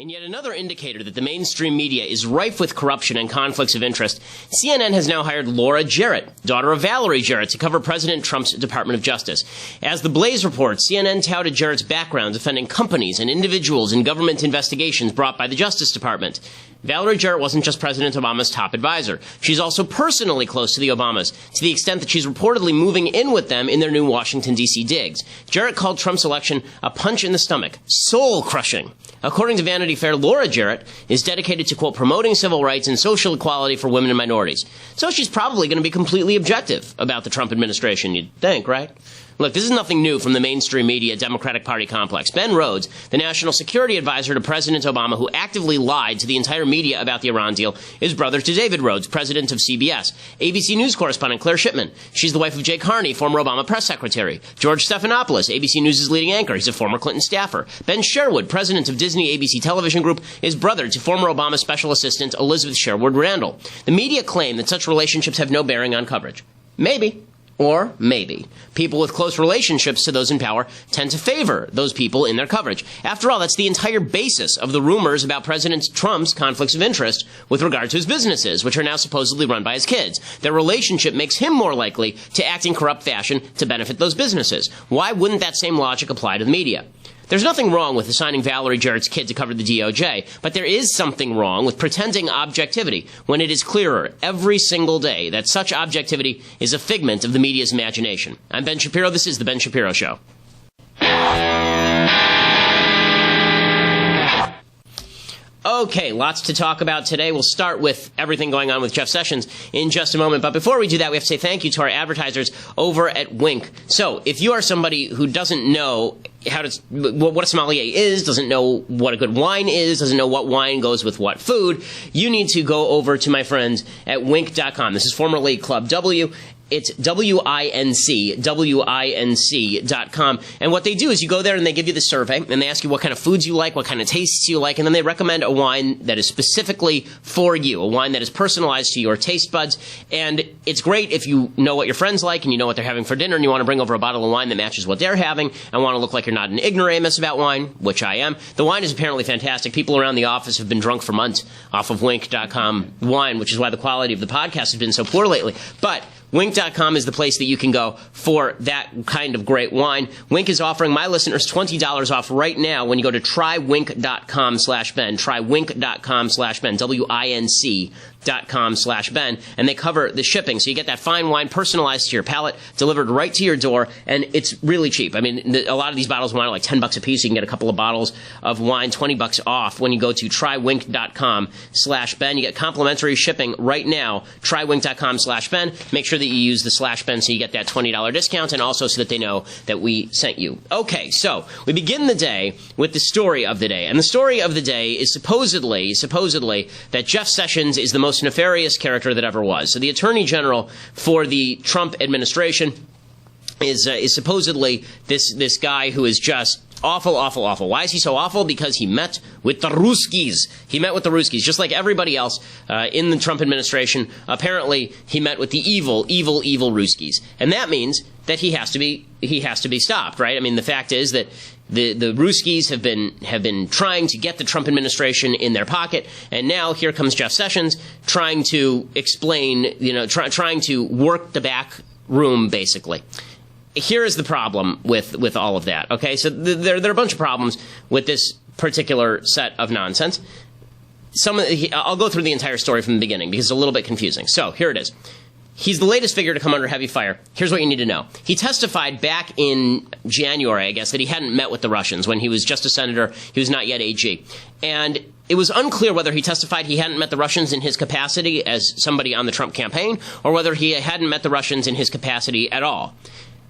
In yet another indicator that the mainstream media is rife with corruption and conflicts of interest, CNN has now hired Laura Jarrett, daughter of Valerie Jarrett, to cover President Trump's Department of Justice. As The Blaze reports, CNN touted Jarrett's background defending companies and individuals in government investigations brought by the Justice Department. Valerie Jarrett wasn't just President Obama's top advisor. She's also personally close to the Obamas, to the extent that she's reportedly moving in with them in their new Washington, D.C. digs. Jarrett called Trump's election a punch in the stomach, soul-crushing. According to Vanity Fair, Laura Jarrett is dedicated to, quote, promoting civil rights and social equality for women and minorities. So she's probably going to be completely objective about the Trump administration, you'd think, right? Look, this is nothing new from the mainstream media Democratic Party complex. Ben Rhodes, the national security advisor to President Obama, who actively lied to the entire media about the Iran deal, is brother to David Rhodes, president of CBS. ABC News correspondent Claire Shipman. She's the wife of Jay Carney, former Obama press secretary. George Stephanopoulos, ABC News' leading anchor. He's a former Clinton staffer. Ben Sherwood, president of Disney ABC Television Group, is brother to former Obama special assistant Elizabeth Sherwood Randall. The media claim that such relationships have no bearing on coverage. Maybe. Or maybe. People with close relationships to those in power tend to favor those people in their coverage. After all, that's the entire basis of the rumors about President Trump's conflicts of interest with regard to his businesses, which are now supposedly run by his kids. Their relationship makes him more likely to act in corrupt fashion to benefit those businesses. Why wouldn't that same logic apply to the media? There's nothing wrong with assigning Valerie Jarrett's kid to cover the DOJ, but there is something wrong with pretending objectivity when it is clearer every single day that such objectivity is a figment of the media's imagination. I'm Ben Shapiro. This is The Ben Shapiro Show. Okay, lots to talk about today. We'll start with everything going on with Jeff Sessions in just a moment. But before we do that, we have to say thank you to our advertisers over at Wink. So if you are somebody who doesn't know what a sommelier is, doesn't know what a good wine is, doesn't know what wine goes with what food, you need to go over to my friends at Wink.com. This is formerly Club W. It's WINC.com. And what they do is you go there and they give you the survey and they ask you what kind of foods you like, what kind of tastes you like, and then they recommend a wine that is specifically for you, a wine that is personalized to your taste buds. And it's great if you know what your friends like and you know what they're having for dinner and you want to bring over a bottle of wine that matches what they're having and want to look like you're not an ignoramus about wine, which I am. The wine is apparently fantastic. People around the office have been drunk for months off of Wink.com wine, which is why the quality of the podcast has been so poor lately. But Wink.com is the place that you can go for that kind of great wine. Wink is offering my listeners $20 off right now when you go to trywink.com/Ben, trywink.com/Ben, WINC.com/Ben, and they cover the shipping. So you get that fine wine personalized to your palate, delivered right to your door, and it's really cheap. I mean, a lot of these bottles of wine are like $10 a piece. You can get a couple of bottles of wine, $20 off when you go to trywink.com/Ben. You get complimentary shipping right now, trywink.com/Ben. Make sure that you use the /Ben so you get that $20 discount, and also so that they know that we sent you. Okay, so we begin the day with the story of the day. And the story of the day is supposedly that Jeff Sessions is the most nefarious character that ever was. So the Attorney General for the Trump administration is supposedly this guy who is just awful, awful, awful. Why is he so awful? Because he met with the Ruskies. He met with the Ruskies, just like everybody else in the Trump administration. Apparently, he met with the evil, evil, evil Ruskies. And that means that he has to be stopped, right? I mean, the fact is that the Ruskies have been trying to get the Trump administration in their pocket, and now here comes Jeff Sessions trying to explain, trying to work the back room, basically. Here is the problem with all of that, okay? So there are a bunch of problems with this particular set of nonsense. I'll go through the entire story from the beginning because it's a little bit confusing. So here it is. He's the latest figure to come under heavy fire. Here's what you need to know. He testified back in January, I guess, that he hadn't met with the Russians when he was just a senator. He was not yet AG. And it was unclear whether he testified he hadn't met the Russians in his capacity as somebody on the Trump campaign or whether he hadn't met the Russians in his capacity at all.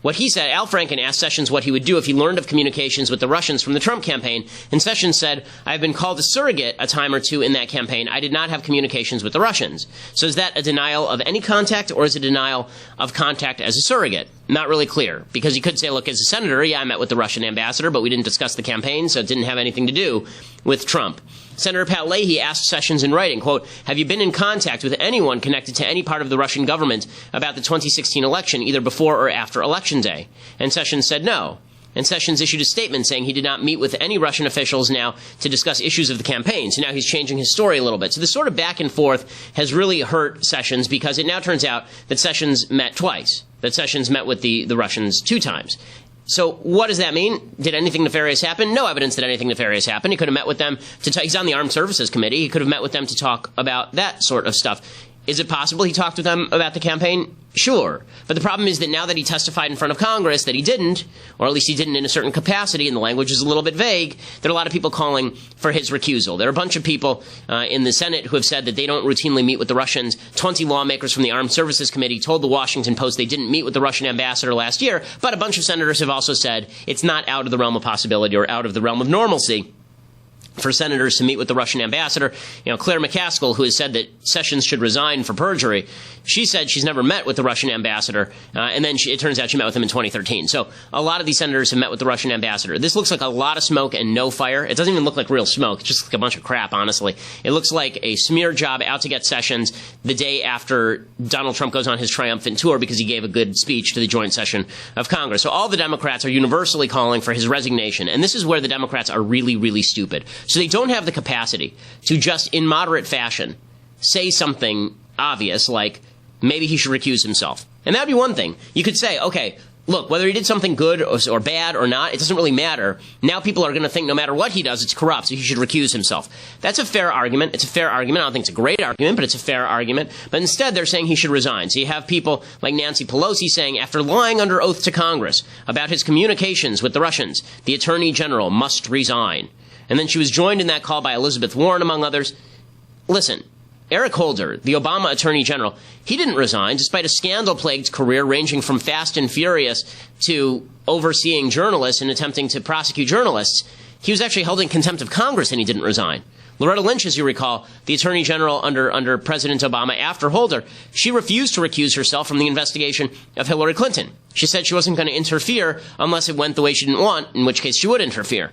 What he said, Al Franken asked Sessions what he would do if he learned of communications with the Russians from the Trump campaign, and Sessions said, "I've been called a surrogate a time or two in that campaign. I did not have communications with the Russians." So is that a denial of any contact, or is it a denial of contact as a surrogate? Not really clear, because you could say, look, as a senator, yeah, I met with the Russian ambassador, but we didn't discuss the campaign, so it didn't have anything to do with Trump. Senator Pat Leahy asked Sessions in writing, quote, "Have you been in contact with anyone connected to any part of the Russian government about the 2016 election, either before or after Election Day?" And Sessions said no. And Sessions issued a statement saying he did not meet with any Russian officials now to discuss issues of the campaign. So now he's changing his story a little bit. So this sort of back and forth has really hurt Sessions because it now turns out that Sessions met twice, that Sessions met with the Russians 2 times. So what does that mean? Did anything nefarious happen? No evidence that anything nefarious happened. He could have met with them he's on the Armed Services Committee. He could have met with them to talk about that sort of stuff. Is it possible he talked with them about the campaign? Sure. But the problem is that now that he testified in front of Congress that he didn't, or at least he didn't in a certain capacity, and the language is a little bit vague, there are a lot of people calling for his recusal. There are a bunch of people in the Senate who have said that they don't routinely meet with the Russians. 20 lawmakers from the Armed Services Committee told the Washington Post they didn't meet with the Russian ambassador last year, but a bunch of senators have also said it's not out of the realm of possibility or out of the realm of normalcy for senators to meet with the Russian ambassador. Claire McCaskill, who has said that Sessions should resign for perjury, she said she's never met with the Russian ambassador, and then it turns out she met with him in 2013. So a lot of these senators have met with the Russian ambassador. This looks like a lot of smoke and no fire. It doesn't even look like real smoke. It's just like a bunch of crap, honestly. It looks like a smear job out to get Sessions the day after Donald Trump goes on his triumphant tour because he gave a good speech to the joint session of Congress. So all the Democrats are universally calling for his resignation, and this is where the Democrats are really, really stupid. So they don't have the capacity to just, in moderate fashion, say something obvious like maybe he should recuse himself. And that would be one thing. You could say, okay, look, whether he did something good or bad or not, it doesn't really matter. Now people are going to think no matter what he does, it's corrupt, so he should recuse himself. That's a fair argument. It's a fair argument. I don't think it's a great argument, but it's a fair argument. But instead, they're saying he should resign. So you have people like Nancy Pelosi saying, after lying under oath to Congress about his communications with the Russians, the Attorney General must resign. And then she was joined in that call by Elizabeth Warren, among others. Listen, Eric Holder, the Obama Attorney General, he didn't resign, despite a scandal-plagued career ranging from Fast and Furious to overseeing journalists and attempting to prosecute journalists. He was actually held in contempt of Congress, and he didn't resign. Loretta Lynch, as you recall, the Attorney General under President Obama after Holder, she refused to recuse herself from the investigation of Hillary Clinton. She said she wasn't going to interfere unless it went the way she didn't want, in which case she would interfere.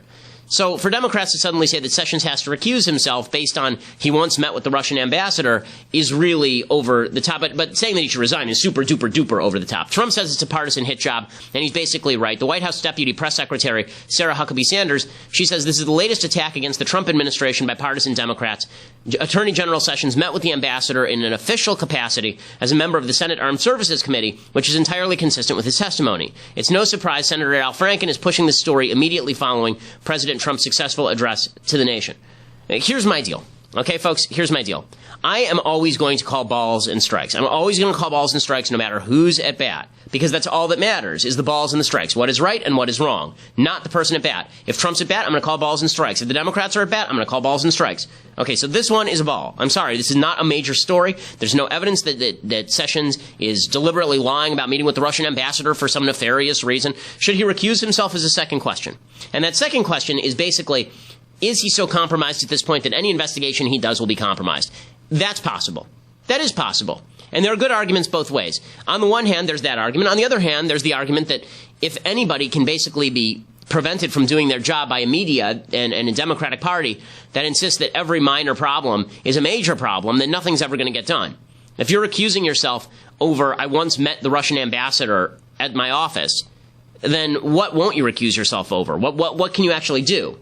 So for Democrats to suddenly say that Sessions has to recuse himself based on he once met with the Russian ambassador is really over the top. But saying that he should resign is super duper duper over the top. Trump says it's a partisan hit job, and he's basically right. The White House Deputy Press Secretary, Sarah Huckabee Sanders, she says this is the latest attack against the Trump administration by partisan Democrats. Attorney General Sessions met with the ambassador in an official capacity as a member of the Senate Armed Services Committee, which is entirely consistent with his testimony. It's no surprise Senator Al Franken is pushing this story immediately following President Trump's successful address to the nation. Here's my deal. Okay, folks, here's my deal. I am always going to call balls and strikes. I'm always going to call balls and strikes no matter who's at bat, because that's all that matters is the balls and the strikes. What is right and what is wrong, not the person at bat. If Trump's at bat, I'm going to call balls and strikes. If the Democrats are at bat, I'm going to call balls and strikes. Okay, so this one is a ball. I'm sorry, this is not a major story. There's no evidence that Sessions is deliberately lying about meeting with the Russian ambassador for some nefarious reason. Should he recuse himself is a second question. And that second question is basically, is he so compromised at this point that any investigation he does will be compromised? That's possible. That is possible. And there are good arguments both ways. On the one hand, there's that argument. On the other hand, there's the argument that if anybody can basically be prevented from doing their job by a media and a Democratic Party that insists that every minor problem is a major problem, then nothing's ever going to get done. If you're accusing yourself over, I once met the Russian ambassador at my office, then what won't you recuse yourself over? What can you actually do?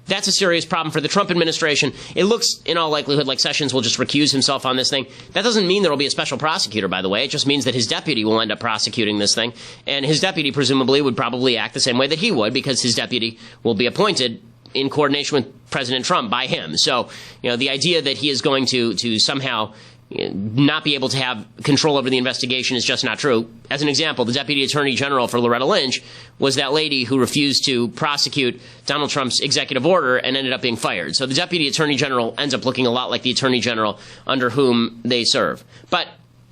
That's a serious problem for the Trump administration. It looks, in all likelihood, like Sessions will just recuse himself on this thing. That doesn't mean there will be a special prosecutor, by the way. It just means that his deputy will end up prosecuting this thing. And his deputy, presumably, would probably act the same way that he would, because his deputy will be appointed in coordination with President Trump by him. So, the idea that he is going to somehow not be able to have control over the investigation is just not true. As an example, the Deputy Attorney General for Loretta Lynch was that lady who refused to prosecute Donald Trump's executive order and ended up being fired. So the Deputy Attorney General ends up looking a lot like the Attorney General under whom they serve. But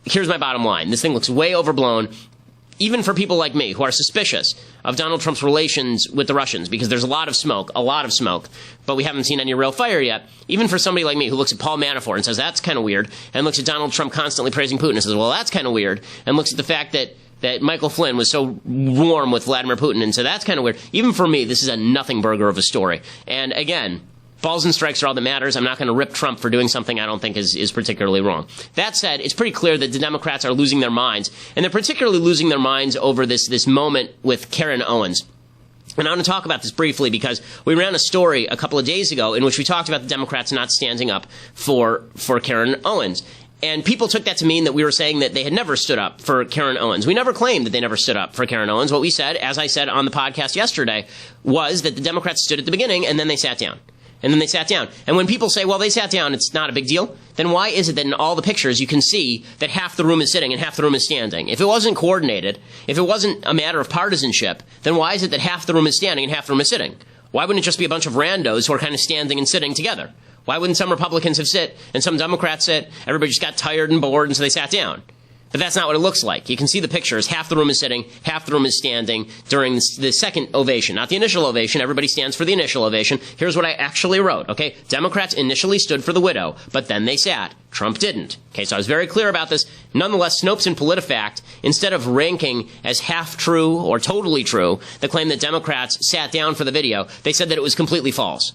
here's my bottom line. This thing looks way overblown, even for people like me who are suspicious of Donald Trump's relations with the Russians, because there's a lot of smoke, but we haven't seen any real fire yet. Even for somebody like me who looks at Paul Manafort and says, that's kind of weird, and looks at Donald Trump constantly praising Putin and says, well, that's kind of weird, and looks at the fact that Michael Flynn was so warm with Vladimir Putin and said, that's kind of weird. Even for me, this is a nothing burger of a story. And again, balls and strikes are all that matters. I'm not going to rip Trump for doing something I don't think is particularly wrong. That said, it's pretty clear that the Democrats are losing their minds, and they're particularly losing their minds over this moment with Karen Owens. And I want to talk about this briefly because we ran a story a couple of days ago in which we talked about the Democrats not standing up for Karen Owens. And people took that to mean that we were saying that they had never stood up for Karen Owens. We never claimed that they never stood up for Karen Owens. What we said, as I said on the podcast yesterday, was that the Democrats stood at the beginning and then they sat down. And then they sat down. And when people say, well, they sat down, it's not a big deal, then why is it that in all the pictures you can see that half the room is sitting and half the room is standing? If it wasn't coordinated, if it wasn't a matter of partisanship, then why is it that half the room is standing and half the room is sitting? Why wouldn't it just be a bunch of randos who are kind of standing and sitting together? Why wouldn't some Republicans have sit and some Democrats sit? Everybody just got tired and bored, and so they sat down. But that's not what it looks like. You can see the pictures. Half the room is sitting, half the room is standing during the second ovation. Not the initial ovation. Everybody stands for the initial ovation. Here's what I actually wrote, okay? Democrats initially stood for the widow, but then they sat. Trump didn't. Okay, so I was very clear about this. Nonetheless, Snopes and PolitiFact, instead of ranking as half true or totally true the claim that Democrats sat down for the video, they said that it was completely false,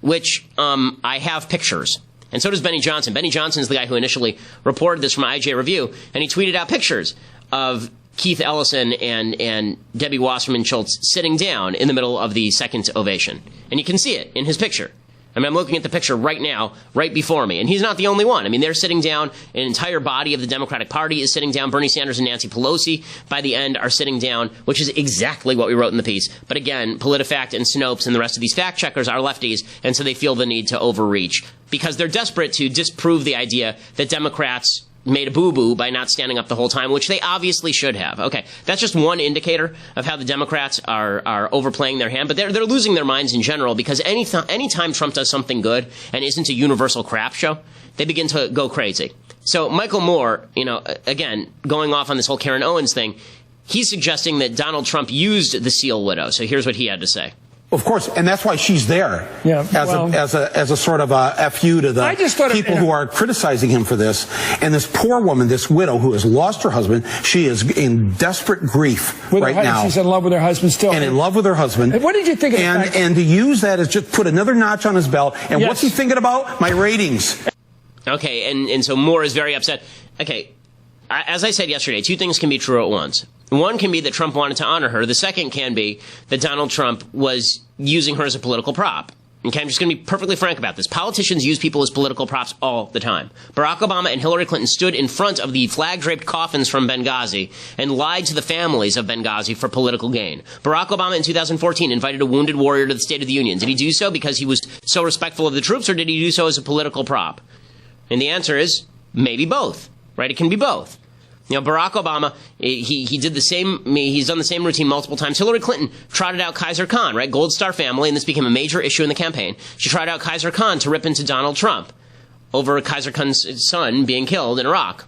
which I have pictures. And so does Benny Johnson. Benny Johnson is the guy who initially reported this from IJ Review, and he tweeted out pictures of Keith Ellison and Debbie Wasserman Schultz sitting down in the middle of the second ovation. And you can see it in his picture. I mean, I'm looking at the picture right now, right before me. And he's not the only one. I mean, they're sitting down. An entire body of the Democratic Party is sitting down. Bernie Sanders and Nancy Pelosi, by the end, are sitting down, which is exactly what we wrote in the piece. But again, PolitiFact and Snopes and the rest of these fact checkers are lefties, and so they feel the need to overreach because they're desperate to disprove the idea that Democrats made a boo-boo by not standing up the whole time, which they obviously should have. Okay, that's just one indicator of how the Democrats are overplaying their hand, but they're losing their minds in general because anytime Trump does something good and isn't a universal crap show, they begin to go crazy. So Michael Moore, again, going off on this whole Karen Owens thing, he's suggesting that Donald Trump used the Seal widow. So here's what he had to say. Of course, and that's why she's there as a sort of a FU to the people who are criticizing him for this. And this poor woman, this widow who has lost her husband, she is in desperate grief right now. She's in love with her husband still. And in love with her husband. And what did you think of that? And to use that as just put another notch on his belt. And what's he thinking about? My ratings. Okay, and so Moore is very upset. Okay, as I said yesterday, two things can be true at once. One can be that Trump wanted to honor her. The second can be that Donald Trump was using her as a political prop. Okay, I'm just going to be perfectly frank about this. Politicians use people as political props all the time. Barack Obama and Hillary Clinton stood in front of the flag-draped coffins from Benghazi and lied to the families of Benghazi for political gain. Barack Obama in 2014 invited a wounded warrior to the State of the Union. Did he do so because he was so respectful of the troops, or did he do so as a political prop? And the answer is maybe both, right? It can be both. Barack Obama, he did the same, he's done the same routine multiple times. Hillary Clinton trotted out Kaiser Khan, right? Gold Star family, and this became a major issue in the campaign. She trotted out Kaiser Khan to rip into Donald Trump over Kaiser Khan's son being killed in Iraq,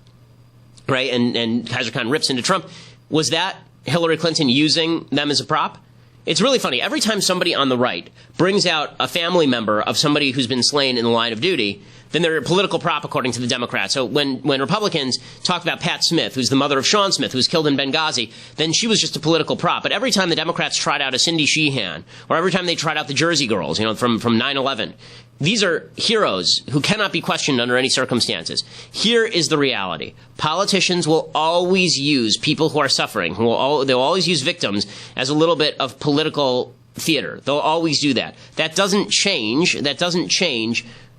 right? And Kaiser Khan rips into Trump. Was that Hillary Clinton using them as a prop? It's really funny. Every time somebody on the right brings out a family member of somebody who's been slain in the line of duty, then they're a political prop according to the Democrats. So when Republicans talked about Pat Smith, who's the mother of Sean Smith, who was killed in Benghazi, then she was just a political prop. But every time the Democrats tried out a Cindy Sheehan, or every time they tried out the Jersey Girls, from 9/11, these are heroes who cannot be questioned under any circumstances. Here is the reality. Politicians will always use people who are suffering. They'll always use victims as a little bit of political theater. They'll always do that. That doesn't change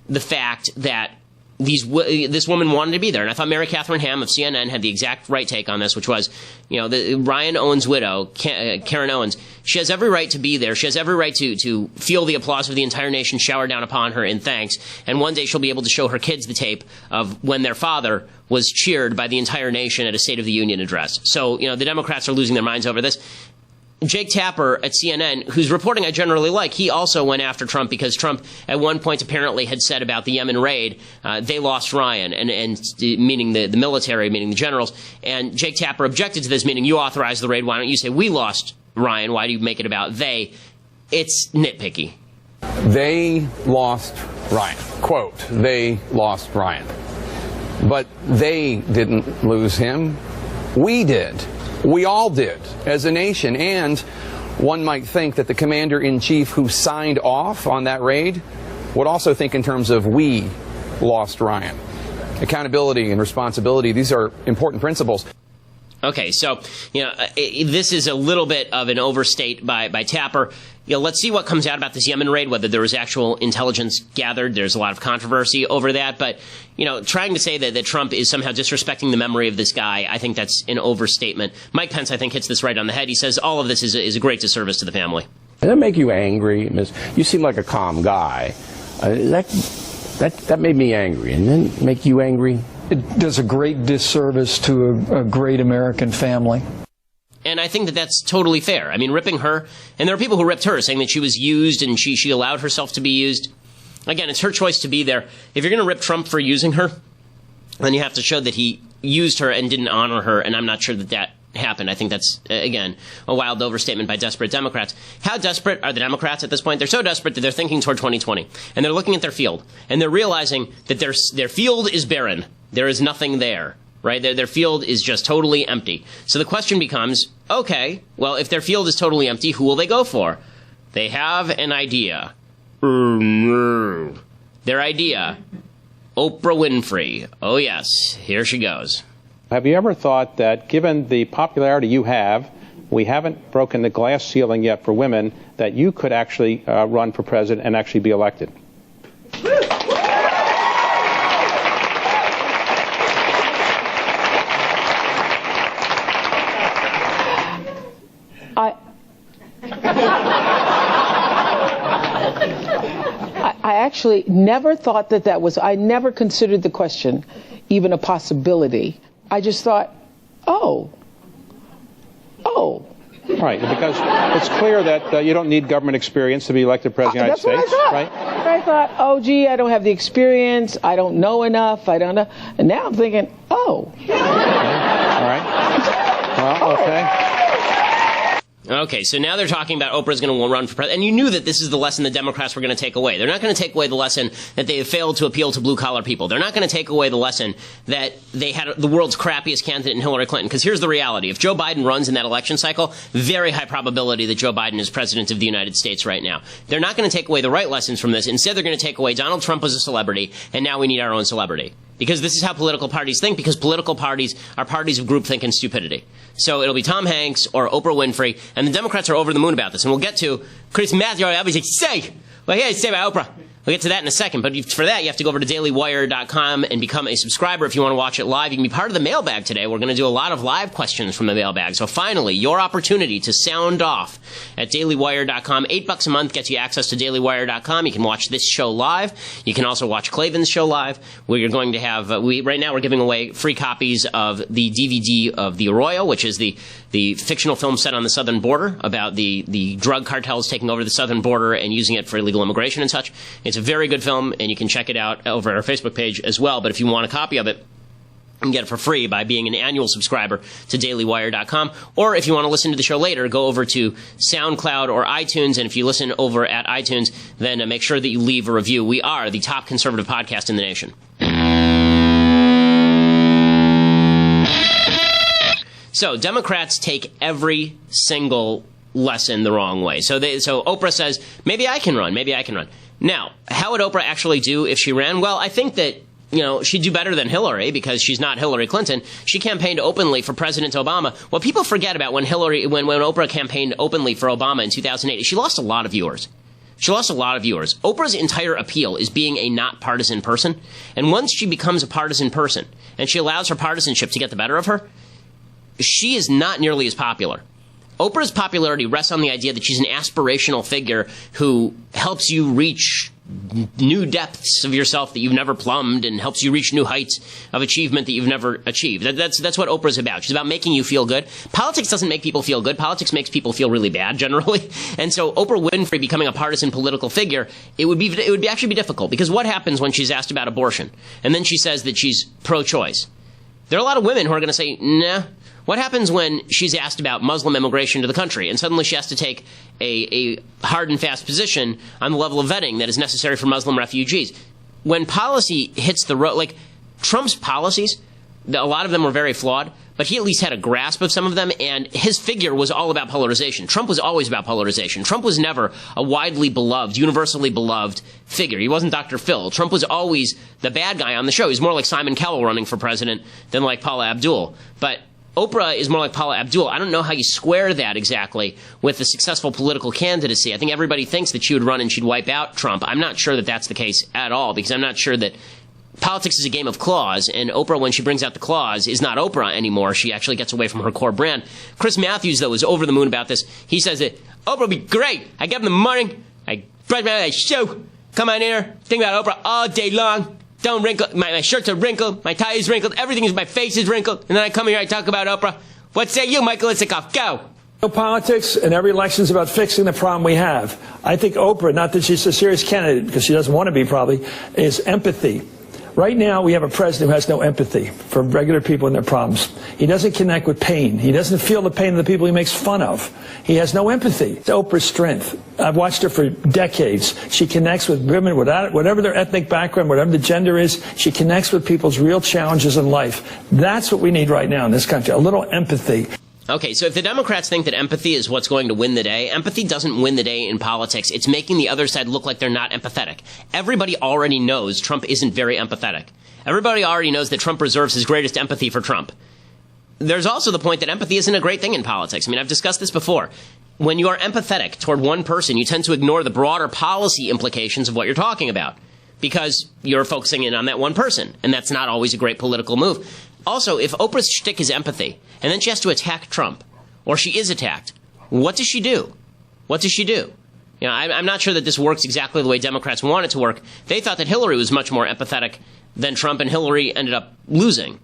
the fact that this woman wanted to be there. And I thought Mary Catherine Ham of CNN had the exact right take on this, which was, Ryan Owens' widow, Karen Owens, she has every right to be there. She has every right to feel the applause of the entire nation shower down upon her in thanks. And one day she'll be able to show her kids the tape of when their father was cheered by the entire nation at a State of the Union address. So, the Democrats are losing their minds over this. Jake Tapper at CNN, whose reporting I generally like, he also went after Trump because Trump at one point apparently had said about the Yemen raid, they lost Ryan, and meaning the military, meaning the generals. And Jake Tapper objected to this, meaning you authorized the raid. Why don't you say we lost Ryan? Why do you make it about they? It's nitpicky. They lost Ryan. Quote, they lost Ryan. But they didn't lose him. We did. We all did, as a nation, and one might think that the commander-in-chief who signed off on that raid would also think in terms of we lost Ryan. Accountability and responsibility, these are important principles. Okay, so, this is a little bit of an overstate by Tapper. Let's see what comes out about this Yemen raid, whether there was actual intelligence gathered. There's a lot of controversy over that. But, trying to say that Trump is somehow disrespecting the memory of this guy, I think that's an overstatement. Mike Pence, I think, hits this right on the head. He says all of this is a great disservice to the family. Does that make you angry? You seem like a calm guy. That made me angry. And then make you angry? It does a great disservice to a great American family. And I think that that's totally fair. I mean, ripping her, and there are people who ripped her, saying that she was used and she allowed herself to be used. Again, it's her choice to be there. If you're going to rip Trump for using her, then you have to show that he used her and didn't honor her, and I'm not sure that happened. I think that's, again, a wild overstatement by desperate Democrats. How desperate are the Democrats at this point? They're so desperate that they're thinking toward 2020, and they're looking at their field, and they're realizing that their field is barren. There is nothing there. Right? Their field is just totally empty. So the question becomes, okay, well, if their field is totally empty, who will they go for? They have an idea. Their idea, Oprah Winfrey. Oh, yes, here she goes. Have you ever thought that given the popularity you have, we haven't broken the glass ceiling yet for women, that you could actually run for president and actually be elected? I actually never thought that was, I never considered the question even a possibility. I just thought, oh. Right, because it's clear that you don't need government experience to be elected president of the United States, right? I thought, oh, gee, I don't have the experience, I don't know enough, I don't know. And now I'm thinking, oh. Okay. All right. Well, okay. Okay, so now they're talking about Oprah's going to run for president. And you knew that this is the lesson the Democrats were going to take away. They're not going to take away the lesson that they have failed to appeal to blue-collar people. They're not going to take away the lesson that they had the world's crappiest candidate in Hillary Clinton. Because here's the reality. If Joe Biden runs in that election cycle, very high probability that Joe Biden is president of the United States right now. They're not going to take away the right lessons from this. Instead, they're going to take away Donald Trump was a celebrity, and now we need our own celebrity. Because this is how political parties think, because political parties are parties of groupthink and stupidity. So it'll be Tom Hanks or Oprah Winfrey, and the Democrats are over the moon about this. And we'll get to Chris Matthew. I obviously say, well, yeah, say about Oprah. We'll get to that in a second. But for that, you have to go over to dailywire.com and become a subscriber if you want to watch it live. You can be part of the mailbag today. We're going to do a lot of live questions from the mailbag. So finally, your opportunity to sound off at dailywire.com. $8 a month gets you access to dailywire.com. You can watch this show live. You can also watch Klavan's show live, where you're going to have, right now we're giving away free copies of the DVD of The Arroyo, which is the fictional film set on the southern border about the drug cartels taking over the southern border and using it for illegal immigration and such. It's a very good film, and you can check it out over at our Facebook page as well. But if you want a copy of it, you can get it for free by being an annual subscriber to dailywire.com. Or if you want to listen to the show later, go over to SoundCloud or iTunes. And if you listen over at iTunes, then make sure that you leave a review. We are the top conservative podcast in the nation. So Democrats take every single lesson the wrong way. So Oprah says, maybe I can run. Now, how would Oprah actually do if she ran? Well, I think that, she'd do better than Hillary because she's not Hillary Clinton. She campaigned openly for President Obama. What people forget about when Oprah campaigned openly for Obama in 2008, she lost a lot of viewers. Oprah's entire appeal is being a not partisan person. And once she becomes a partisan person and she allows her partisanship to get the better of her, she is not nearly as popular. Oprah's popularity rests on the idea that she's an aspirational figure who helps you reach new depths of yourself that you've never plumbed and helps you reach new heights of achievement that you've never achieved. That's what Oprah's about. She's about making you feel good. Politics doesn't make people feel good. Politics makes people feel really bad generally. And so Oprah Winfrey becoming a partisan political figure, it would actually be difficult, because what happens when she's asked about abortion and then she says that she's pro-choice? There are a lot of women who are going to say, nah. What happens when she's asked about Muslim immigration to the country and suddenly she has to take a hard and fast position on the level of vetting that is necessary for Muslim refugees? When policy hits the road, like Trump's policies, a lot of them were very flawed, but he at least had a grasp of some of them, and his figure was all about polarization. Trump was always about polarization. Trump was never a widely beloved, universally beloved figure. He wasn't Dr. Phil. Trump was always the bad guy on the show. He's more like Simon Cowell running for president than like Paula Abdul. But Oprah is more like Paula Abdul. I don't know how you square that exactly with the successful political candidacy. I think everybody thinks that she would run and she'd wipe out Trump. I'm not sure that that's the case at all, because I'm not sure that politics is a game of claws, and Oprah, when she brings out the claws, is not Oprah anymore. She actually gets away from her core brand. Chris Matthews, though, is over the moon about this. He says that Oprah would be great. I get up in the morning, I brush my shoe, come on here, think about Oprah all day long. Don't wrinkle. My shirts are wrinkled, my tie is wrinkled, everything is, my face is wrinkled, and then I come here, I talk about Oprah. What say you, Michael Isikoff? Go. Politics and every election is about fixing the problem we have. I think Oprah, not that she's a serious candidate, because she doesn't want to be probably, is empathy. Right now, we have a president who has no empathy for regular people and their problems. He doesn't connect with pain. He doesn't feel the pain of the people he makes fun of. He has no empathy. It's Oprah's strength. I've watched her for decades. She connects with women, whatever their ethnic background, whatever the gender is. She connects with people's real challenges in life. That's what we need right now in this country, a little empathy. Okay, so if the Democrats think that empathy is what's going to win the day, empathy doesn't win the day in politics. It's making the other side look like they're not empathetic. Everybody already knows Trump isn't very empathetic. Everybody already knows that Trump reserves his greatest empathy for Trump. There's also the point that empathy isn't a great thing in politics. I mean, I've discussed this before. When you are empathetic toward one person, you tend to ignore the broader policy implications of what you're talking about, because you're focusing in on that one person, and that's not always a great political move. Also, if Oprah's shtick is empathy, and then she has to attack Trump, or she is attacked, what does she do? What does she do? You know, I'm not sure that this works exactly the way Democrats want it to work. They thought that Hillary was much more empathetic than Trump, and Hillary ended up losing.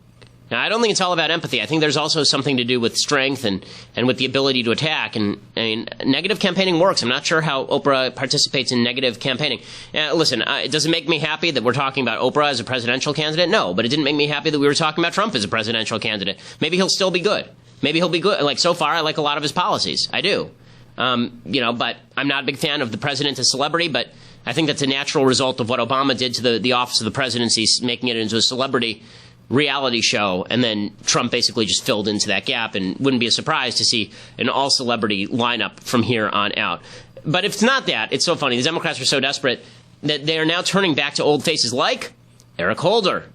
Now, I don't think it's all about empathy. I think there's also something to do with strength and with the ability to attack. And I mean, negative campaigning works. I'm not sure how Oprah participates in negative campaigning. Listen, it doesn't make me happy that we're talking about Oprah as a presidential candidate. No, but it didn't make me happy that we were talking about Trump as a presidential candidate. Maybe he'll still be good. Maybe he'll be good. Like, so far, I like a lot of his policies. I do. But I'm not a big fan of the president as celebrity, but I think that's a natural result of what Obama did to the office of the presidency, making it into a celebrity reality show, and then Trump basically just filled into that gap, and wouldn't be a surprise to see an all-celebrity lineup from here on out. But if it's not that, it's so funny. The Democrats are so desperate that they are now turning back to old faces like Eric Holder.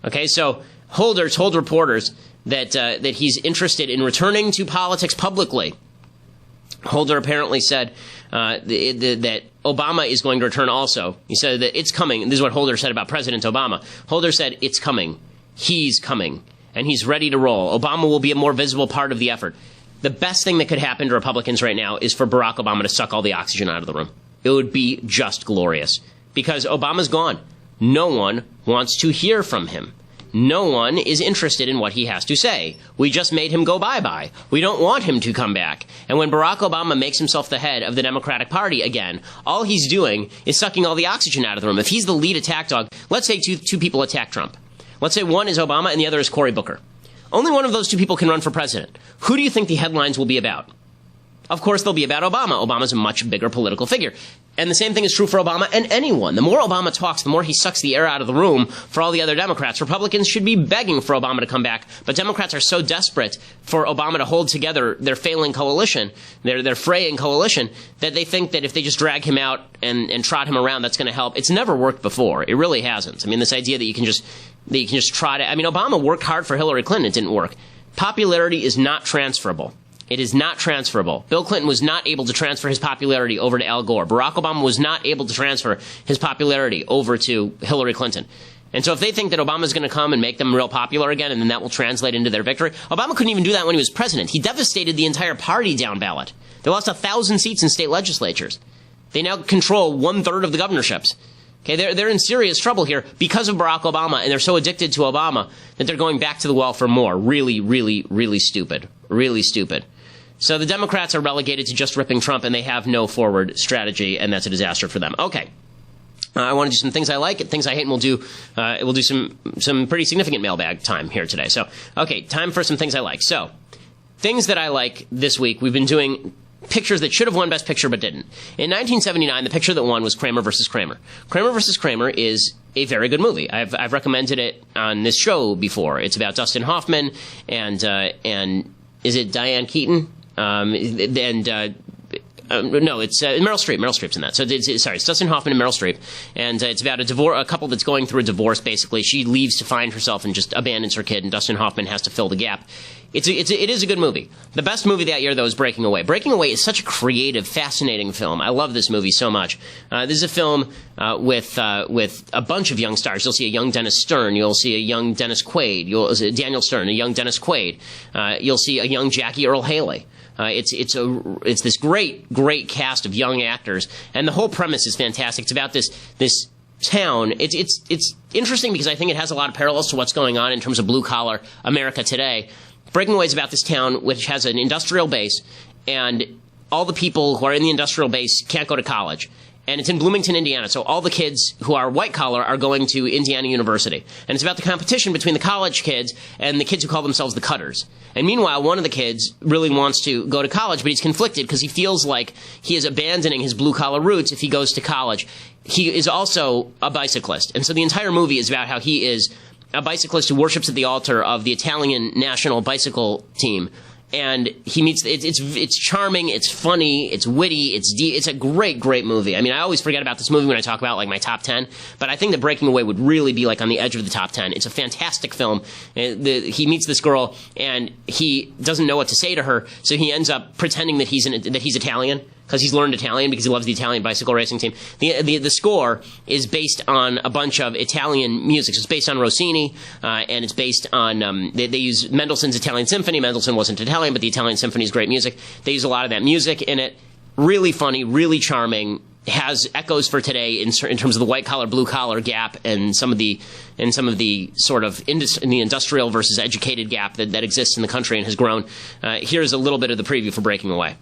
Okay, so Holder told reporters that he's interested in returning to politics publicly. Holder apparently said that Obama is going to return also. He said that it's coming. This is what Holder said about President Obama. Holder said it's coming. He's coming, and he's ready to roll. Obama will be a more visible part of the effort. The best thing that could happen to Republicans right now is for Barack Obama to suck all the oxygen out of the room. It would be just glorious, because Obama's gone. No one wants to hear from him. No one is interested in what he has to say. We just made him go bye-bye. We don't want him to come back. And when Barack Obama makes himself the head of the Democratic Party again, all he's doing is sucking all the oxygen out of the room. If he's the lead attack dog, let's say two people attack Trump. Let's say one is Obama and the other is Cory Booker. Only one of those two people can run for president. Who do you think the headlines will be about? Of course, they'll be about Obama. Obama's a much bigger political figure. And the same thing is true for Obama and anyone. The more Obama talks, the more he sucks the air out of the room for all the other Democrats. Republicans should be begging for Obama to come back, but Democrats are so desperate for Obama to hold together their failing coalition, their fraying coalition, that they think that if they just drag him out and trot him around, that's going to help. It's never worked before. It really hasn't. I mean, this idea that you can just trot it. I mean, Obama worked hard for Hillary Clinton. It didn't work. Popularity is not transferable. It is not transferable. Bill Clinton was not able to transfer his popularity over to Al Gore. Barack Obama was not able to transfer his popularity over to Hillary Clinton. And so if they think that Obama's going to come and make them real popular again, and then that will translate into their victory, Obama couldn't even do that when he was president. He devastated the entire party down ballot. They lost 1,000 seats in state legislatures. They now control 1/3 of the governorships. Okay, they're in serious trouble here because of Barack Obama, and they're so addicted to Obama that they're going back to the well for more. Really, really, really stupid. Really stupid. So the Democrats are relegated to just ripping Trump, and they have no forward strategy, and that's a disaster for them. Okay. I want to do some things I like and things I hate, and we'll do some pretty significant mailbag time here today. So, okay, time for some things I like. So, things that I like this week, we've been doing pictures that should have won Best Picture but didn't. In 1979, the picture that won was Kramer versus Kramer. Kramer versus Kramer is a very good movie. I've recommended it on this show before. It's about Dustin Hoffman and is it Diane Keaton? No, it's Meryl Streep. Meryl Streep's in that. So it's Dustin Hoffman and Meryl Streep, and it's about a couple that's going through a divorce. Basically, she leaves to find herself and just abandons her kid, and Dustin Hoffman has to fill the gap. It is a good movie. The best movie that year, though, is Breaking Away. Breaking Away is such a creative, fascinating film. I love this movie so much. This is a film with a bunch of young stars. You'll see a young Dennis Stern. You'll see a young Dennis Quaid. You'll see Daniel Stern, a young Dennis Quaid. You'll see a young Jackie Earle Haley. It's this great cast of young actors, and the whole premise is fantastic. It's about this town. It's interesting because I think it has a lot of parallels to what's going on in terms of blue collar America today. Breaking Away is about this town which has an industrial base, and all the people who are in the industrial base can't go to college. And it's in Bloomington, Indiana. So all the kids who are white collar are going to Indiana University. And it's about the competition between the college kids and the kids who call themselves the Cutters. And meanwhile, one of the kids really wants to go to college, but he's conflicted because he feels like he is abandoning his blue collar roots if he goes to college. He is also a bicyclist. And so the entire movie is about how he is a bicyclist who worships at the altar of the Italian national bicycle team. And he meets, it's charming, it's funny, it's witty, it's a great movie. I mean, I always forget about this movie when I talk about like my top 10, but I think that Breaking Away would really be like on the edge of the top 10. It's a fantastic film. He meets this girl and he doesn't know what to say to her, so he ends up pretending that he's Italian, because he's learned Italian because he loves the Italian bicycle racing team. The score is based on a bunch of Italian music. So it's based on Rossini, and it's based on, they use Mendelssohn's Italian Symphony. Mendelssohn wasn't Italian, but the Italian Symphony is great music. They use a lot of that music in it. Really funny, really charming. Has echoes for today in terms of the white collar blue collar gap and some of the sort of in the industrial versus educated gap that exists in the country and has grown. Here's a little bit of the preview for Breaking Away.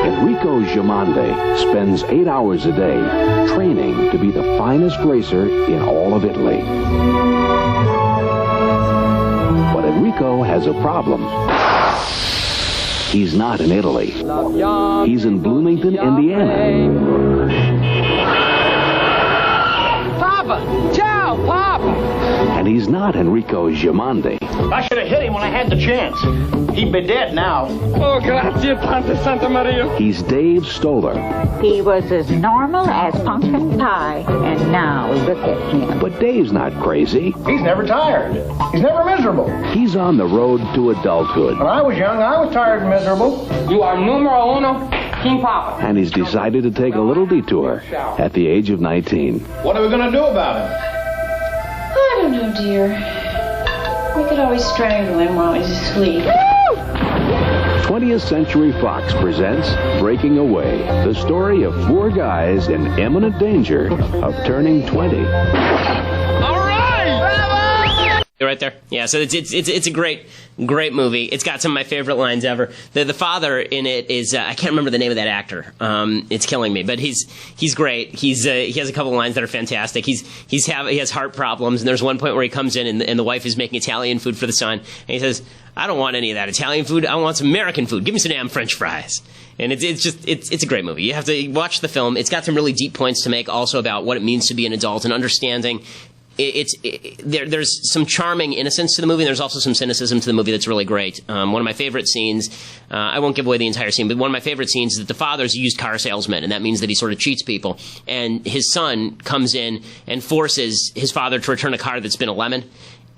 Enrico Giamande spends 8 hours a day training to be the finest racer in all of Italy. But Enrico has a problem. He's not in Italy. He's in Bloomington, Indiana. Papa! Ciao, Papa! And he's not Enrico Giamande. I should have hit him when I had the chance. He'd be dead now. Oh, grazie, Tante Santa Maria. He's Dave Stoller. He was as normal as pumpkin pie, and now look at him. But Dave's not crazy. He's never tired. He's never miserable. He's on the road to adulthood. When I was young, I was tired and miserable. You are numero uno, King Papa. And he's decided to take a little detour at the age of 19. What are we going to do about him? I don't know, dear. We could always strangle him while he's asleep. 20th Century Fox presents Breaking Away, the story of 4 guys in imminent danger of turning 20. Right there. Yeah, so it's a great movie. It's got some of my favorite lines ever. The father in it is I can't remember the name of that actor. It's killing me, but he's great. He has a couple of lines that are fantastic. He has heart problems, and there's one point where he comes in and the wife is making Italian food for the son, and he says, "I don't want any of that Italian food. I want some American food. Give me some damn French fries." And it's a great movie. You have to watch the film. It's got some really deep points to make also about what it means to be an adult and understanding. There's some charming innocence to the movie, and there's also some cynicism to the movie that's really great. One of my favorite scenes, I won't give away the entire scene, but one of my favorite scenes is that the father's a used car salesman, and that means that he sort of cheats people. And his son comes in and forces his father to return a car that's been a lemon,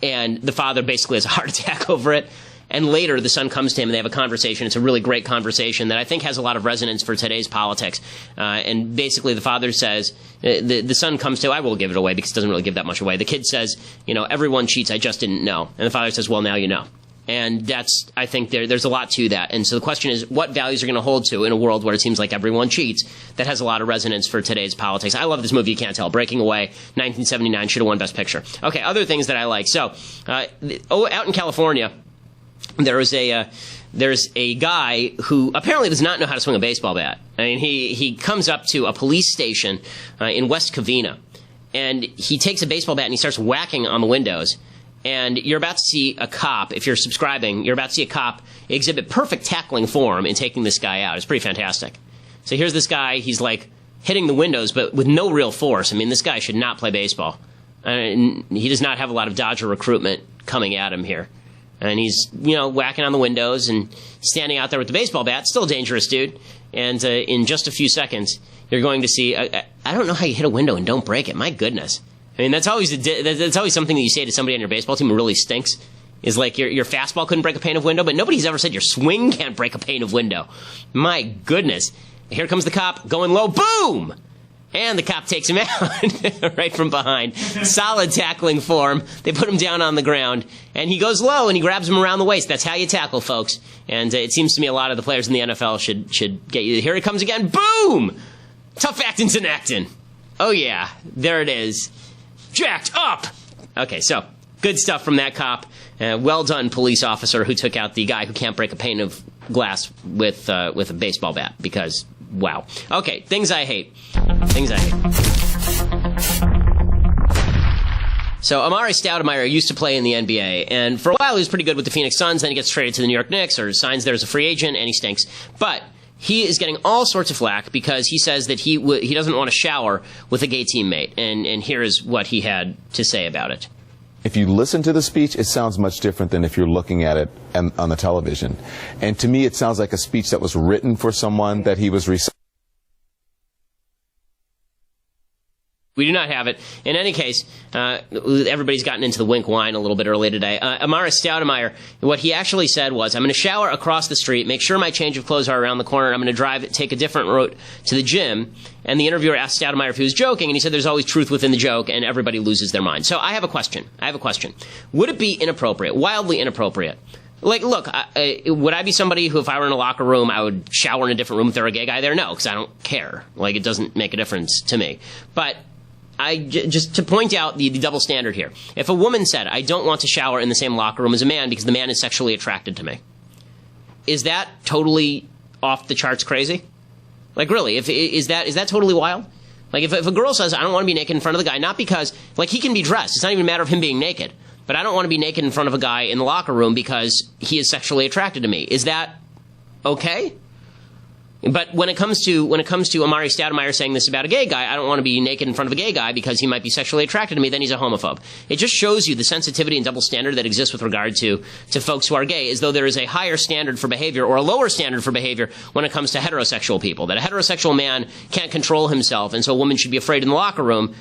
and the father basically has a heart attack over it. And later, the son comes to him, and they have a conversation. It's a really great conversation that I think has a lot of resonance for today's politics. And basically, the father says, the son comes to, I will give it away because it doesn't really give that much away. The kid says, everyone cheats, I just didn't know. And the father says, well, now you know. And I think there's a lot to that. And so the question is, what values are going to hold to in a world where it seems like everyone cheats? That has a lot of resonance for today's politics. I love this movie, you can't tell. Breaking Away, 1979, should have won Best Picture. Okay, other things that I like. So, out in California, there's a guy who apparently does not know how to swing a baseball bat. I mean, he comes up to a police station in West Covina, and he takes a baseball bat and he starts whacking on the windows. And you're about to see a cop, if you're subscribing, you're about to see a cop exhibit perfect tackling form in taking this guy out. It's pretty fantastic. So here's this guy, he's like hitting the windows, but with no real force. I mean, this guy should not play baseball. He does not have a lot of Dodger recruitment coming at him here. And he's, whacking on the windows and standing out there with the baseball bat. Still a dangerous dude. And in just a few seconds, you're going to see, I don't know how you hit a window and don't break it. My goodness. I mean, that's always something that you say to somebody on your baseball team who really stinks. Is like your fastball couldn't break a pane of window, but nobody's ever said your swing can't break a pane of window. My goodness. Here comes the cop, going low, boom! And the cop takes him out right from behind. Solid tackling for him. They put him down on the ground. And he goes low and he grabs him around the waist. That's how you tackle, folks. And it seems to me a lot of the players in the NFL should get you. Here he comes again. Boom! Tough actin's an actin'. Oh, yeah. There it is. Jacked up! Okay, so good stuff from that cop. Well done, police officer, who took out the guy who can't break a pane of glass with a baseball bat. Because, wow. Okay, things I hate. Things I hate. So Amari Stoudemire used to play in the NBA, and for a while he was pretty good with the Phoenix Suns. Then he gets traded to the New York Knicks, or signs there as a free agent, and he stinks. But he is getting all sorts of flack because he says that he doesn't want to shower with a gay teammate, and here is what he had to say about it. If you listen to the speech, it sounds much different than if you're looking at it on the television. And to me, it sounds like a speech that was written for someone that he was reciting. We do not have it. In any case, everybody's gotten into the wink wine a little bit earlier today. Amari Stoudemire, what he actually said was, I'm going to shower across the street, make sure my change of clothes are around the corner, and I'm going to take a different route to the gym. And the interviewer asked Stoudemire if he was joking, and he said there's always truth within the joke, and everybody loses their mind. So I have a question. Would it be inappropriate, wildly inappropriate? Like, look, would I be somebody who, if I were in a locker room, I would shower in a different room if there were a gay guy there? No, because I don't care. Like, it doesn't make a difference to me. But just to point out the double standard here. If a woman said, I don't want to shower in the same locker room as a man because the man is sexually attracted to me, is that totally off the charts crazy? Like, really, is that totally wild? Like, if a girl says, I don't want to be naked in front of the guy, not because, like, he can be dressed. It's not even a matter of him being naked. But I don't want to be naked in front of a guy in the locker room because he is sexually attracted to me. Is that okay? But when it comes to Amari Stoudemire saying this about a gay guy, I don't want to be naked in front of a gay guy because he might be sexually attracted to me, then he's a homophobe. It just shows you the sensitivity and double standard that exists with regard to folks who are gay, as though there is a higher standard for behavior or a lower standard for behavior when it comes to heterosexual people. That a heterosexual man can't control himself, and so a woman should be afraid in the locker room.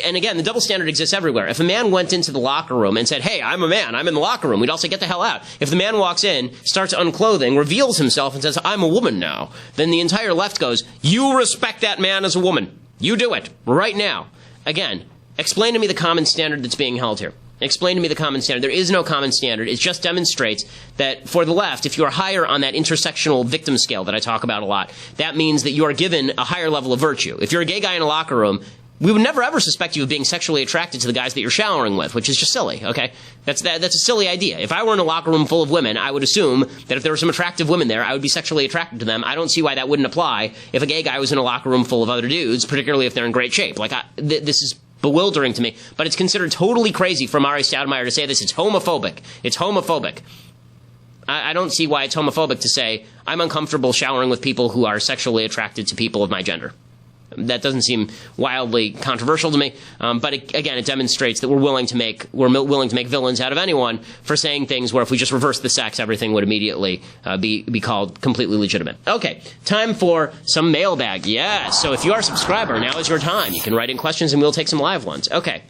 And again, the double standard exists everywhere. If a man went into the locker room and said, hey, I'm a man, I'm in the locker room, we'd all say, get the hell out. If the man walks in, starts unclothing, reveals himself and says, I'm a woman now, then the entire left goes, you respect that man as a woman. You do it. Right now. Again, explain to me the common standard that's being held here. Explain to me the common standard. There is no common standard. It just demonstrates that for the left, if you are higher on that intersectional victim scale that I talk about a lot, that means that you are given a higher level of virtue. If you're a gay guy in a locker room, we would never ever suspect you of being sexually attracted to the guys that you're showering with, which is just silly, okay? That's a silly idea. If I were in a locker room full of women, I would assume that if there were some attractive women there, I would be sexually attracted to them. I don't see why that wouldn't apply if a gay guy was in a locker room full of other dudes, particularly if they're in great shape. Like, this is bewildering to me, but it's considered totally crazy for Amari Stoudemire to say this. It's homophobic. It's homophobic. I don't see why it's homophobic to say, I'm uncomfortable showering with people who are sexually attracted to people of my gender. That doesn't seem wildly controversial to me, but again, it demonstrates that we're willing to make villains out of anyone for saying things where if we just reverse the sex, everything would immediately be called completely legitimate. Okay, time for some mailbag. Yes, so if you are a subscriber, now is your time. You can write in questions and we'll take some live ones. Okay.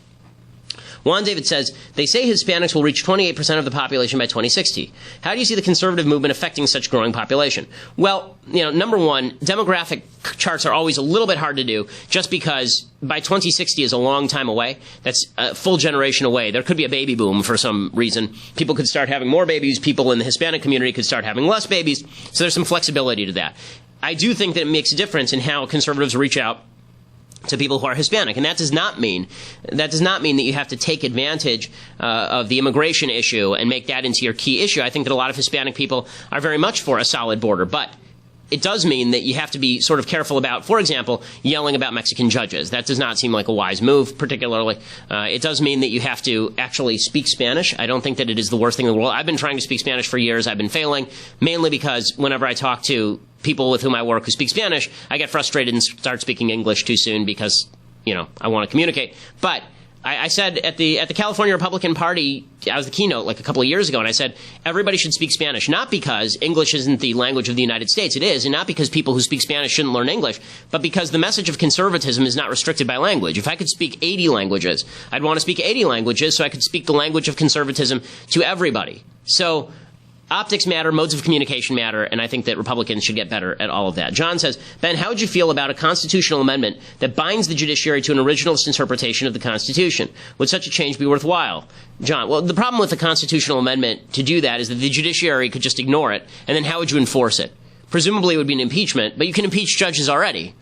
Juan David says, they say Hispanics will reach 28% of the population by 2060. How do you see the conservative movement affecting such growing population? Well, number one, demographic charts are always a little bit hard to do just because by 2060 is a long time away. That's a full generation away. There could be a baby boom for some reason. People could start having more babies. People in the Hispanic community could start having less babies. So there's some flexibility to that. I do think that it makes a difference in how conservatives reach out to people who are Hispanic, and that does not mean that you have to take advantage of the immigration issue and make that into your key issue. I think that a lot of Hispanic people are very much for a solid border, but it does mean that you have to be sort of careful about, for example, yelling about Mexican judges. That does not seem like a wise move, particularly. It does mean that you have to actually speak Spanish. I don't think that it is the worst thing in the world. I've been trying to speak Spanish for years. I've been failing, mainly because whenever I talk to people with whom I work who speak Spanish, I get frustrated and start speaking English too soon because, I want to communicate. But I said at the California Republican Party, I was the keynote like a couple of years ago, and I said everybody should speak Spanish, not because English isn't the language of the United States. It is, and not because people who speak Spanish shouldn't learn English, but because the message of conservatism is not restricted by language. If I could speak 80 languages, I'd want to speak 80 languages so I could speak the language of conservatism to everybody. So optics matter, modes of communication matter, and I think that Republicans should get better at all of that. John says, Ben, how would you feel about a constitutional amendment that binds the judiciary to an originalist interpretation of the Constitution? Would such a change be worthwhile? John, well, the problem with the constitutional amendment to do that is that the judiciary could just ignore it, and then how would you enforce it? Presumably it would be an impeachment, but you can impeach judges already.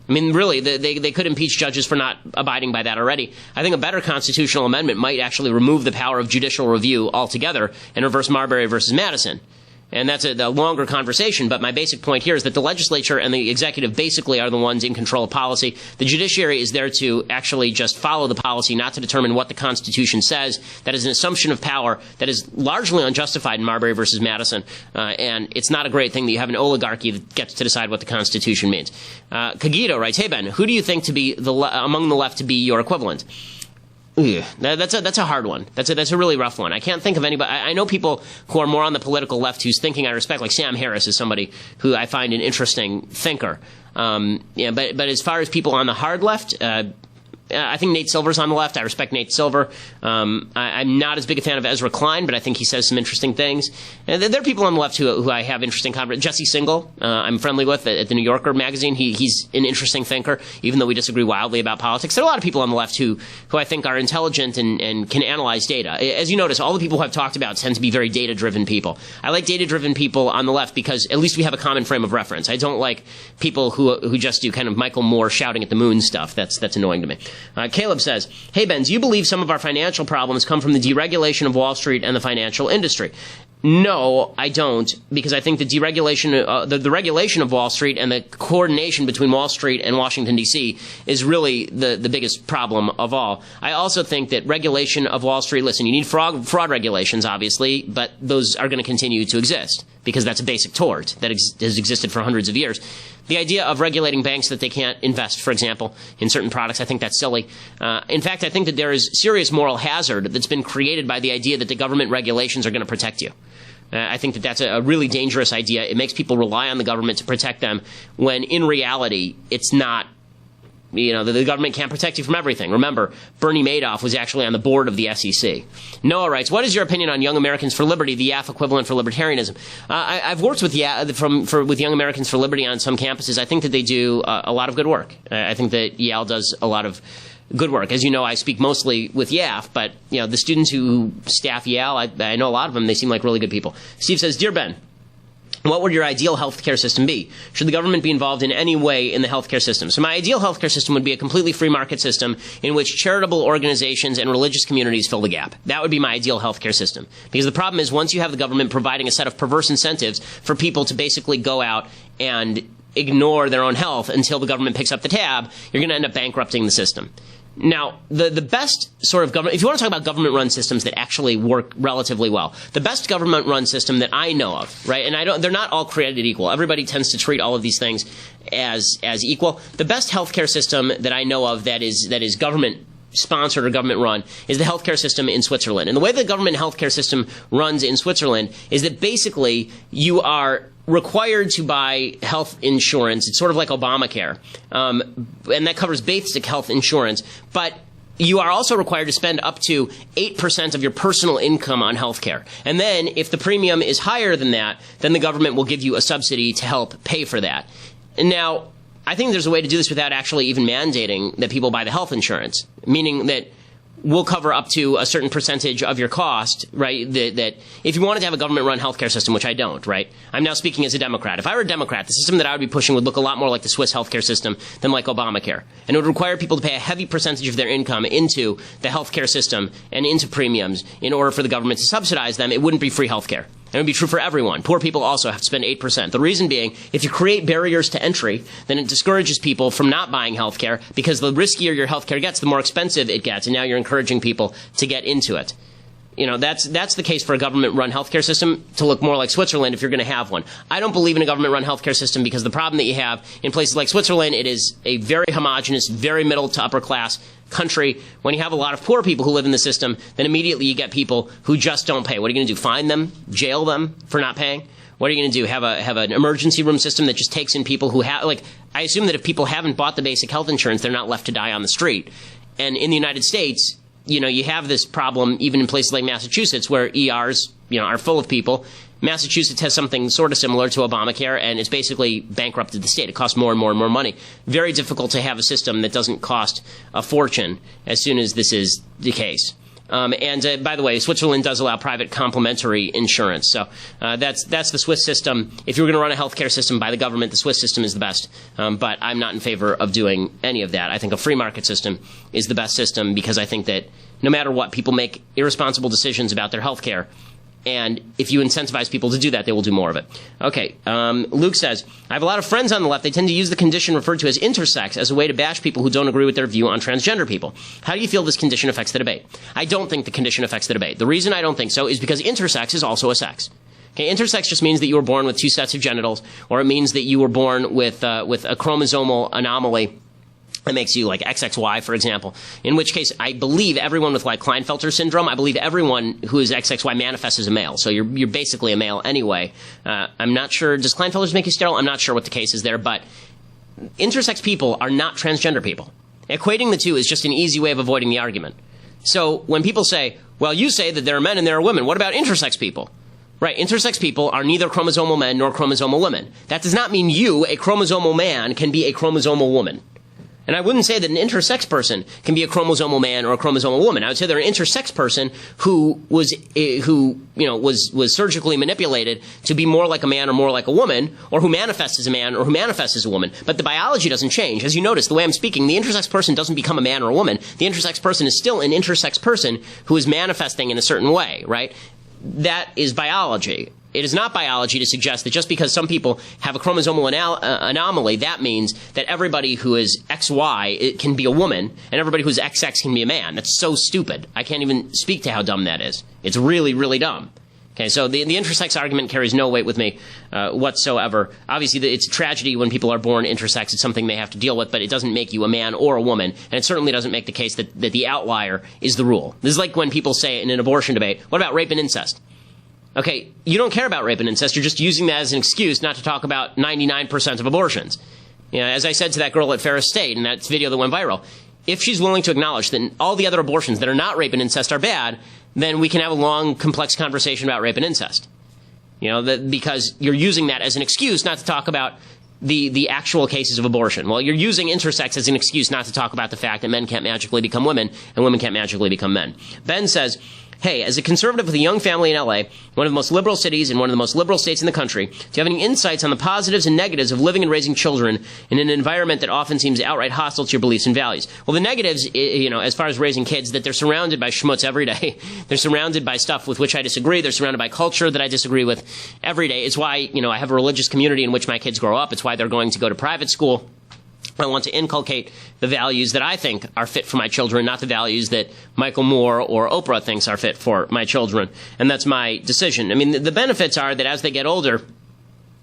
I mean, really, they could impeach judges for not abiding by that already. I think a better constitutional amendment might actually remove the power of judicial review altogether and reverse Marbury versus Madison. And that's a longer conversation, but my basic point here is that the legislature and the executive basically are the ones in control of policy. The judiciary is there to actually just follow the policy, not to determine what the Constitution says. That is an assumption of power that is largely unjustified in Marbury versus Madison, and it's not a great thing that you have an oligarchy that gets to decide what the Constitution means. Kagito writes, hey, Ben, who do you think to be among the left to be your equivalent? That's a hard one. That's a really rough one. I can't think of anybody. I know people who are more on the political left whose thinking I respect, like Sam Harris is somebody who I find an interesting thinker. But as far as people on the hard left, I think Nate Silver's on the left. I respect Nate Silver. I'm not as big a fan of Ezra Klein, but I think he says some interesting things. And there are people on the left who I have interesting conversations. Jesse Singal, I'm friendly with at the New Yorker magazine. He's an interesting thinker, even though we disagree wildly about politics. There are a lot of people on the left who I think are intelligent and can analyze data. As you notice, all the people who I've talked about tend to be very data-driven people. I like data-driven people on the left because at least we have a common frame of reference. I don't like people who just do kind of Michael Moore shouting at the moon stuff. That's annoying to me. Caleb says, hey, Ben, do you believe some of our financial problems come from the deregulation of Wall Street and the financial industry? No, I don't, because I think the deregulation, the regulation of Wall Street and the coordination between Wall Street and Washington, D.C. is really the biggest problem of all. I also think that regulation of Wall Street, listen, you need fraud regulations, obviously, but those are going to continue to exist because that's a basic tort that has existed for hundreds of years. The idea of regulating banks that they can't invest, for example, in certain products, I think that's silly. In fact, I think that there is serious moral hazard that's been created by the idea that the government regulations are going to protect you. I think that that's a really dangerous idea. It makes people rely on the government to protect them when, in reality, it's not. The government can't protect you from everything. Remember, Bernie Madoff was actually on the board of the SEC. Noah writes, what is your opinion on Young Americans for Liberty, the YAF equivalent for libertarianism? I've worked with with Young Americans for Liberty on some campuses. I think that they do a lot of good work. I think that Yale does a lot of good work. As you know, I speak mostly with YAF, but the students who staff Yale, I know a lot of them. They seem like really good people. Steve says, Dear Ben, what would your ideal healthcare system be? Should the government be involved in any way in the healthcare system? So my ideal healthcare system would be a completely free market system in which charitable organizations and religious communities fill the gap. That would be my ideal healthcare system. Because the problem is once you have the government providing a set of perverse incentives for people to basically go out and ignore their own health until the government picks up the tab, you're going to end up bankrupting the system. Now, the best sort of government, if you want to talk about government-run systems that actually work relatively well, the best government-run system that I know of, right, and they're not all created equal. Everybody tends to treat all of these things as equal. The best healthcare system that I know of that is government-sponsored or government-run is the healthcare system in Switzerland. And the way the government healthcare system runs in Switzerland is that basically you are required to buy health insurance. It's sort of like Obamacare, and that covers basic health insurance. But you are also required to spend up to 8% of your personal income on health care. And then if the premium is higher than that, then the government will give you a subsidy to help pay for that. And now, I think there's a way to do this without actually even mandating that people buy the health insurance, meaning that we'll cover up to a certain percentage of your cost, right, that if you wanted to have a government-run healthcare system, which I don't, right, I'm now speaking as a Democrat. If I were a Democrat, the system that I would be pushing would look a lot more like the Swiss healthcare system than like Obamacare. And it would require people to pay a heavy percentage of their income into the healthcare system and into premiums in order for the government to subsidize them. It wouldn't be free healthcare. And it would be true for everyone. Poor people also have to spend 8%. The reason being, if you create barriers to entry, then it discourages people from not buying health care because the riskier your health care gets, the more expensive it gets. And now you're encouraging people to get into it. that's the case for a government-run healthcare system to look more like Switzerland if you're going to have one. I don't believe in a government-run healthcare system because the problem that you have in places like Switzerland, it is a very homogenous, very middle to upper class country. When you have a lot of poor people who live in the system, then immediately you get people who just don't pay. What are you going to do? Fine them? Jail them for not paying? What are you going to do? Have an emergency room system that just takes in people who have, I assume that if people haven't bought the basic health insurance, they're not left to die on the street. And in the United States, you have this problem even in places like Massachusetts where ERs, are full of people. Massachusetts has something sort of similar to Obamacare, and it's basically bankrupted the state. It costs more and more and more money. Very difficult to have a system that doesn't cost a fortune as soon as this is the case. And by the way, Switzerland does allow private complementary insurance. So that's the Swiss system. If you're going to run a healthcare system by the government, the Swiss system is the best. But I'm not in favor of doing any of that. I think a free market system is the best system because I think that no matter what, people make irresponsible decisions about their healthcare. And if you incentivize people to do that, they will do more of it. Okay, Luke says, I have a lot of friends on the left. They tend to use the condition referred to as intersex as a way to bash people who don't agree with their view on transgender people. How do you feel this condition affects the debate? I don't think the condition affects the debate. The reason I don't think so is because intersex is also a sex. Okay, intersex just means that you were born with two sets of genitals, or it means that you were born with a chromosomal anomaly that makes you like XXY, for example, in which case I believe everyone with like Klinefelter syndrome, I believe everyone who is XXY manifests as a male. So you're basically a male anyway. I'm not sure, does Klinefelter's make you sterile? I'm not sure what the case is there, but intersex people are not transgender people. Equating the two is just an easy way of avoiding the argument. So when people say, well, you say that there are men and there are women, what about intersex people? Right, intersex people are neither chromosomal men nor chromosomal women. That does not mean you, a chromosomal man, can be a chromosomal woman. And I wouldn't say that an intersex person can be a chromosomal man or a chromosomal woman. I would say they're an intersex person who was surgically manipulated to be more like a man or more like a woman, or who manifests as a man or who manifests as a woman. But the biology doesn't change. As you notice, the way I'm speaking, the intersex person doesn't become a man or a woman. The intersex person is still an intersex person who is manifesting in a certain way, right? That is biology. It is not biology to suggest that just because some people have a chromosomal anomaly, that means that everybody who is XY can be a woman, and everybody who's XX can be a man. That's so stupid. I can't even speak to how dumb that is. It's really, really dumb. Okay, so the intersex argument carries no weight with me whatsoever. Obviously, it's a tragedy when people are born intersex. It's something they have to deal with, but it doesn't make you a man or a woman, and it certainly doesn't make the case that the outlier is the rule. This is like when people say in an abortion debate, what about rape and incest? Okay, you don't care about rape and incest. You're just using that as an excuse not to talk about 99% of abortions. As I said to that girl at Ferris State in that video that went viral, if she's willing to acknowledge that all the other abortions that are not rape and incest are bad, then we can have a long, complex conversation about rape and incest. Because you're using that as an excuse not to talk about the actual cases of abortion. Well, you're using intersex as an excuse not to talk about the fact that men can't magically become women and women can't magically become men. Ben says, hey, as a conservative with a young family in LA, one of the most liberal cities and one of the most liberal states in the country, do you have any insights on the positives and negatives of living and raising children in an environment that often seems outright hostile to your beliefs and values? Well, the negatives, as far as raising kids, that they're surrounded by schmutz every day. They're surrounded by stuff with which I disagree. They're surrounded by culture that I disagree with every day. It's why, I have a religious community in which my kids grow up. It's why they're going to go to private school. I want to inculcate the values that I think are fit for my children, not the values that Michael Moore or Oprah thinks are fit for my children. And that's my decision. I mean, the benefits are that as they get older,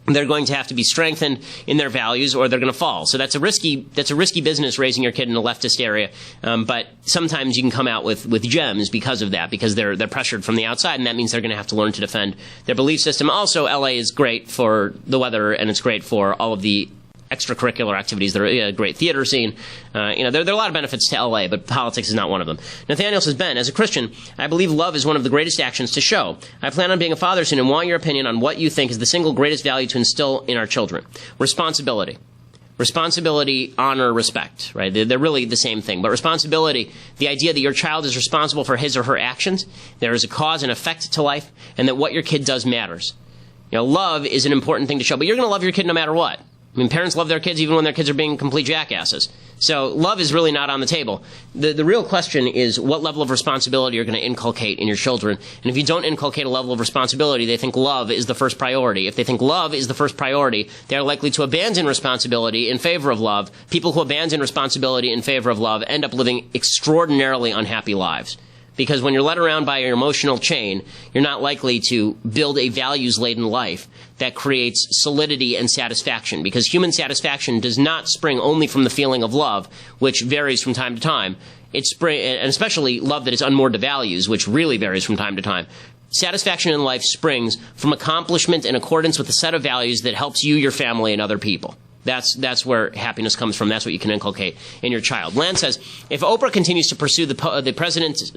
they're going to have to be strengthened in their values or they're going to fall. So that's a risky business, raising your kid in a leftist area. But sometimes you can come out with gems because of that, because they're pressured from the outside, and that means they're going to have to learn to defend their belief system. Also, LA is great for the weather, and it's great for all of the extracurricular activities. There are a great theater scene. There are a lot of benefits to LA, but politics is not one of them. Nathaniel says, Ben, as a Christian, I believe love is one of the greatest actions to show. I plan on being a father soon and want your opinion on what you think is the single greatest value to instill in our children. Responsibility. Responsibility, honor, respect, right? They're really the same thing. But responsibility, the idea that your child is responsible for his or her actions, there is a cause and effect to life, and that what your kid does matters. Love is an important thing to show, but you're going to love your kid no matter what. I mean, parents love their kids even when their kids are being complete jackasses. So love is really not on the table. The real question is what level of responsibility you're going to inculcate in your children. And if you don't inculcate a level of responsibility, they think love is the first priority. If they think love is the first priority, they're likely to abandon responsibility in favor of love. People who abandon responsibility in favor of love end up living extraordinarily unhappy lives. Because when you're led around by your emotional chain, you're not likely to build a values-laden life that creates solidity and satisfaction. Because human satisfaction does not spring only from the feeling of love, which varies from time to time. And especially love that is unmoored to values, which really varies from time to time. Satisfaction in life springs from accomplishment in accordance with a set of values that helps you, your family, and other people. That's where happiness comes from. That's what you can inculcate in your child. Lan says, if Oprah continues to pursue the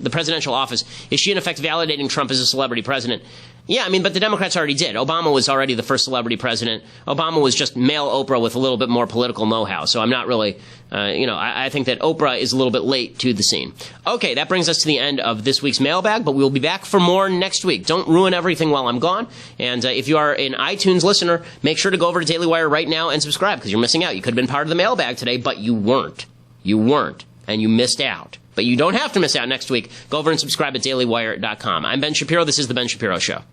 presidential office, is she in effect validating Trump as a celebrity president? Yeah, I mean, but the Democrats already did. Obama was already the first celebrity president. Obama was just male Oprah with a little bit more political know-how. So I'm not really, I think that Oprah is a little bit late to the scene. Okay, that brings us to the end of this week's mailbag, but we'll be back for more next week. Don't ruin everything while I'm gone. And if you are an iTunes listener, make sure to go over to Daily Wire right now and subscribe, because you're missing out. You could have been part of the mailbag today, but you weren't. You weren't, and you missed out. But you don't have to miss out next week. Go over and subscribe at dailywire.com. I'm Ben Shapiro. This is The Ben Shapiro Show.